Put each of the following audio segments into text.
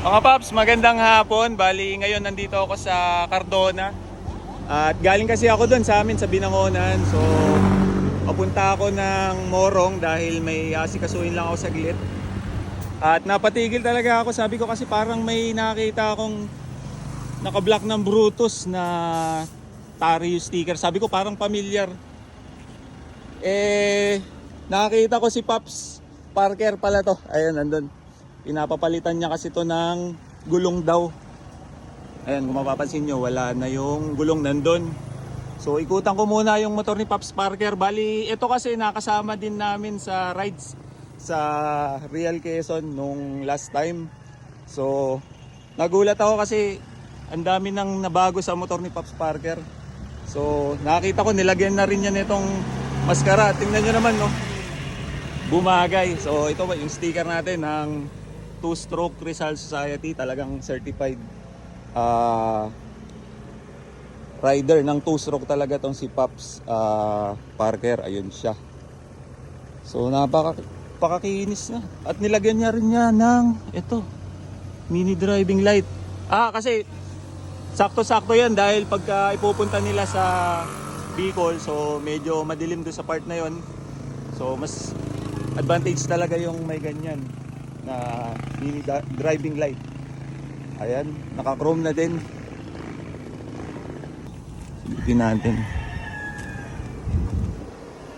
Mga Paps, magandang hapon. Bali, ngayon nandito ako sa Cardona. At galing kasi ako doon sa amin sa Binangonan. So, papunta ako ng Morong dahil may asikasuhin lang ako saglit. At napatigil talaga ako. Sabi ko kasi parang may nakita akong naka-block ng Brutus na Tario sticker. Sabi ko parang familiar. Nakita ko si Pops Parker pala to. Ayun, nandun. Pinapapalitan niya kasi to ng gulong daw. Ayan, kung mapapansin nyo, wala na yung gulong nandun. So ikutan ko muna yung motor ni Pops Parker. Bali, ito kasi nakasama din namin sa rides sa Real Quezon nung last time. So nagulat ako kasi ang dami nang nabago sa motor ni Pops Parker. So nakita ko nilagyan na rin niya nitong maskara. Tingnan nyo naman, no, bumagay. So ito ba yung sticker natin ng Two-Stroke Rizal Society, talagang certified rider ng two-stroke talaga tong si Pops Parker. Ayun siya. So napakakinis na. At nilagyan niya rin niya ng ito, mini driving light. Kasi sakto-sakto yan dahil pagka ipupunta nila sa Bicol, so medyo madilim doon sa part na yon. So mas advantage talaga yung may ganyan na mini driving light. Ayan, naka-chrome na din. Silipin natin.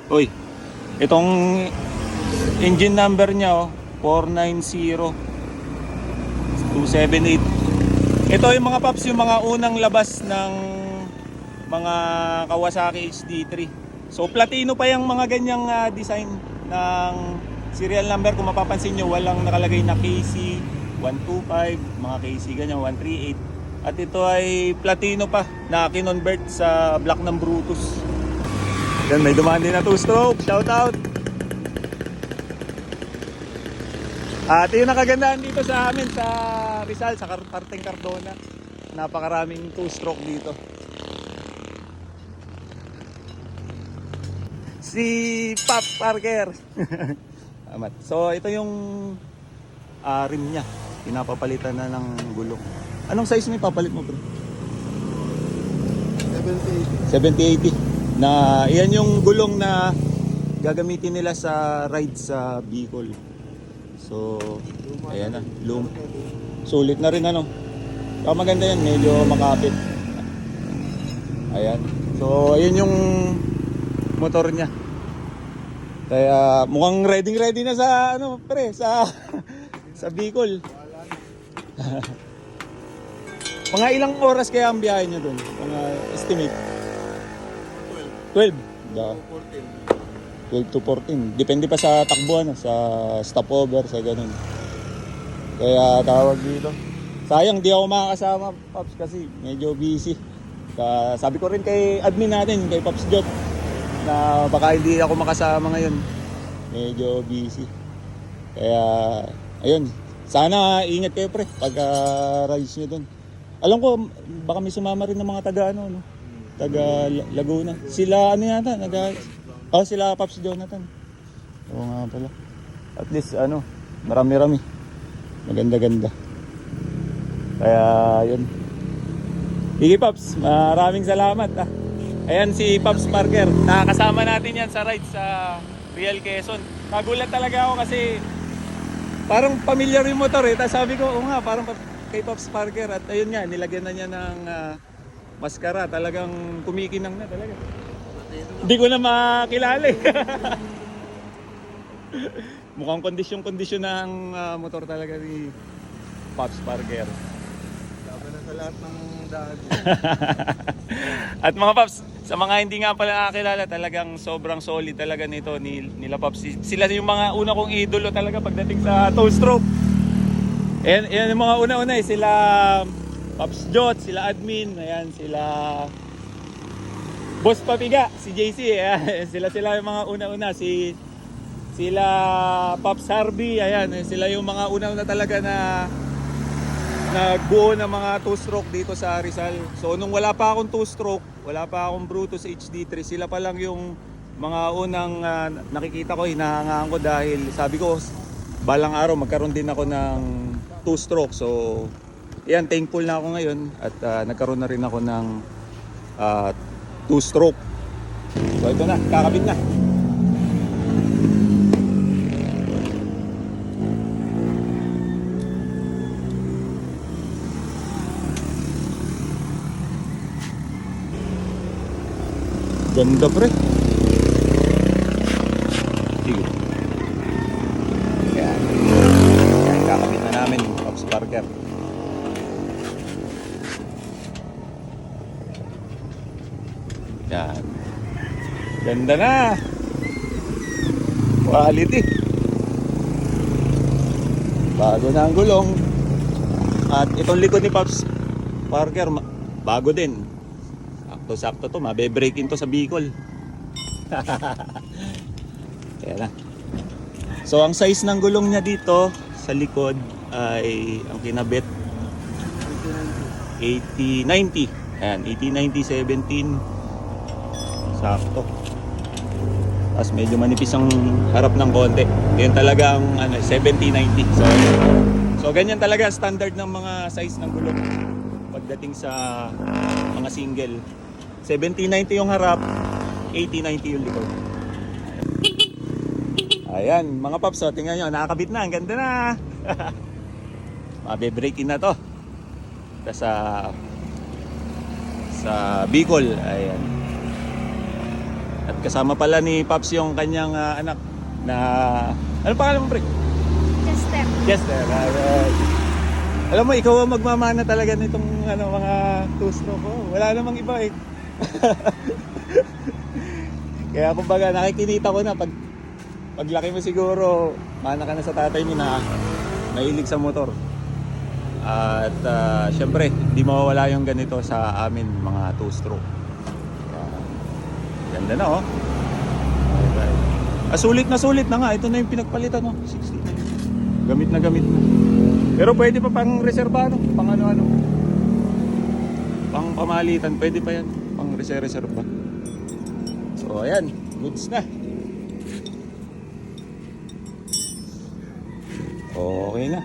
Uy, itong engine number niya, 490278. Ito yung mga Paps, yung mga unang labas ng mga Kawasaki HD3. So platino pa yung mga ganyang design ng serial number. Kung mapapansin nyo, walang nakalagay na KC 125, mga KC ganyan 138. At ito ay platino pa na kinonvert sa black ng Brutus. Yan, may dumaan din na two-stroke. Shout out. At yun ang kagandahan dito sa amin sa Rizal, sa parteng Cardona. Napakaraming two-stroke dito. Si Pops Parker. Amat. So ito yung rim niya. Pinapapalitan na ng gulong. Anong size mo ipapalit mo, bro? 7080. Na iyan yung gulong na gagamitin nila sa ride sa Bicol. So ayan na, sulit na rin, ano. Maganda yan, medyo makapit. Ayan. So ayun yung motor niya. Kaya mukhang ready na sa sa Bicol. Mga ilang oras kaya ang biyahe niyo doon? Mga estimate? 12. 12 to 14. Depende pa sa takbuhan, sa stopover, sa ganun. Kaya tawag dito. Sayang di ako makakasama, Pops, kasi medyo busy. Sabi ko rin kay admin natin, kay Pops Jot, na baka hindi ako makasama ngayon. Medyo busy. Kaya ayun, sana ingat kayo, pre, pag rides nyo doon. Alam ko baka may sumama rin ng mga taga taga Laguna. Sila yata sila Pops Jonathan. Oo nga pala. At least marami-rami. Maganda-ganda. Kaya yun. Sige, Pops, maraming salamat. Ayan si Pops Parker. Nakakasama natin yan sa ride sa Real Quezon. Nagulat talaga ako kasi parang familiar yung motor eh. Tapos sabi ko, parang kay Pops Parker. At ayun nga, nilagyan na niya ng maskara. Talagang kumikinang na talaga. Hindi ko na makilala eh. Mukhang kondisyon ng motor talaga ni Pops Parker. Sabi na sa lahat ng daan. At mga Pops, sa mga hindi nga pala nakakilala, talagang sobrang solid talaga nito nila Pops. Sila yung mga una kong idolo talaga pagdating sa two-stroke. Ayan yung mga una-una eh. Sila Pops Jot, sila admin, ayan, sila Boss Papiga, si JC, ayan. Sila yung mga una-una. Sila Pops Harvey, ayan, sila yung mga una-una talaga na nagbuo ng mga two-stroke dito sa Rizal. So nung wala pa akong two-stroke, wala pa akong Brutus HD3, sila pa lang yung mga unang nakikita ko, hinahangaan ko dahil sabi ko balang araw magkaroon din ako ng 2-stroke. So, yan, thankful na ako ngayon at nagkaroon na rin ako ng 2-stroke. So, ito na, kakabit na. Ganda pre. Sige. Yan. Yan, kakabit na namin, Pops Parker. Yan. Ganda na. Quality. Bago na ang gulong. At itong likod ni Pops Parker, bago din. Sakto to, mabe-break in to sa Bicol. Kaya na. So ang size ng gulong niya dito sa likod ay ang kinabit 80-90. Ayan, 80-90-17. Sakto. Tapos medyo manipis ang harap ng konti. Yan talaga ang 70-90. So ganyan talaga standard ng mga size ng gulong pagdating sa mga single. 70-90 yung harap, 80-90 yung likod. Ayan, mga paps, so, tingnan nyo, nakakabit na, ang ganda na. Mabe-break in na to. Sa Bicol, ayan. At kasama pala ni Paps yung kanyang anak na, ano pangalan mo, pre? Chester. Chester, alright. Alam mo, ikaw ang magmamana talaga nitong mga 2-stroke ko. Wala namang iba eh. Kaya kumbaga nakikinita ko na paglaki mo siguro mana ka na sa tatay mo na mahilig sa motor. At syempre hindi mawawala yung ganito sa amin mga 2-stroke. Ganda na oh. Sulit na nga. Ito na yung pinagpalitan oh. 60. Gamit na. Pero pwede pa pang reservado, pang ano-ano. Pang pamalitan, pwede pa yan. Pang reserve pa. So ayan, goods na. Okay na.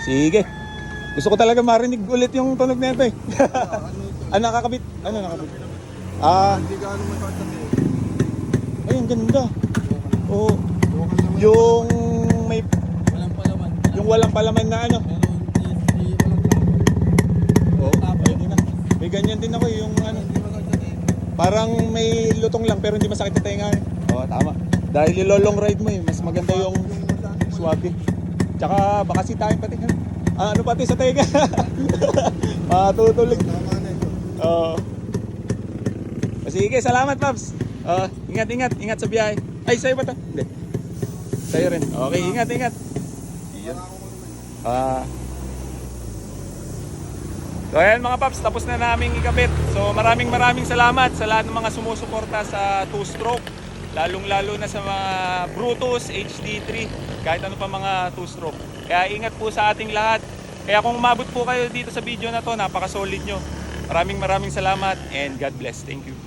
Sige. Gusto ko talaga marinig ulit yung tunog nito eh. Ano nakakabit? Ano nakakabit? Hindi ka ano matatag. Ay, ang ganda. Oh, yung may Walang palaman. yung walang palaman na ano. Pero hindi walang palaman. Oh, pwede na. May ganyan din ako yung ano. Hindi matatag eh. Parang may lutong lang pero hindi masakit sa tenga. Oh, tama. Dahil yung long ride mo eh, mas maganda yung swabe. Tsaka baka sitahin pati. Ano pati sa tenga. Matutulog. Tama na ito. Oo. Sige, salamat Paps. Ingat sa biyahe. Ay, sa'yo ba ito? Hindi. Sa'yo rin. Okay, ingat. Iyan. So ayan mga Paps, tapos na naming ikabit. So maraming salamat sa lahat ng mga sumusuporta sa 2-stroke. Lalong-lalo na sa mga Brutus, HD3, kahit ano pa mga 2-stroke. Kaya ingat po sa ating lahat. Kaya kung umabot po kayo dito sa video na to, napaka-solid nyo. Maraming salamat and God bless. Thank you.